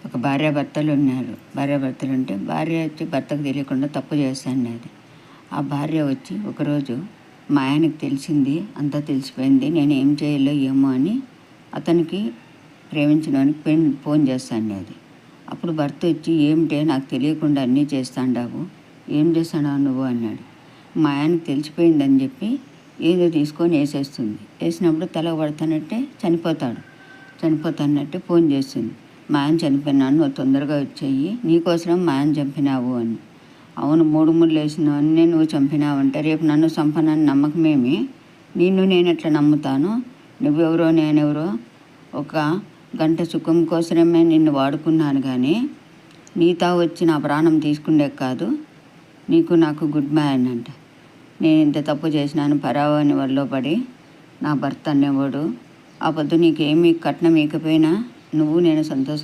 ఒక భార్యాభర్తలు ఉన్నారు. భార్యాభర్తలు ఉంటే భార్య వచ్చి భర్తకు తెలియకుండా తప్పు చేస్తాండేది. ఆ భార్య వచ్చి ఒకరోజు మా ఆయనకి తెలిసింది, అంతా తెలిసిపోయింది, నేను ఏం చేయాలో ఏమో అని అతనికి ప్రేమించడానికి ఫోన్ చేస్తాండేది. అప్పుడు భర్త వచ్చి, ఏమిటే నాకు తెలియకుండా అన్నీ చేస్తాండావు, ఏం చేస్తాడావు నువ్వు అన్నాడు. మా ఆయనకు తెలిసిపోయిందని చెప్పి ఏదో తీసుకొని వేసేస్తుంది. వేసినప్పుడు తల పడతానంటే చనిపోతానట్టు ఫోన్ చేస్తుంది. మా ఆయన చనిపోయినాను, నువ్వు తొందరగా వచ్చేయి, నీకోసం మా ఆయన చంపినావు అని. అవును, 3 ముళ్ళు వేసినవన్నీ నువ్వు చంపినావంటే రేపు నన్ను చంపనని నమ్మకమేమి? నేను ఎట్లా నమ్ముతాను? నువ్వెవరో నేనెవరో ఒక గంట సుఖం కోసమే నిన్ను వాడుకున్నాను, కానీ నీతో వచ్చి నా ప్రాణం తీసుకుండే కాదు. నీకు నాకు గుడ్ బై అంట. నేను ఇంత తప్పు చేసినాను, పరావని వల్ల పడి నా భర్త అనేవాడు. ఆ పొద్దు నీకేమీ కట్నం ఇకపోయినా నువ్వు నేను సంతోషం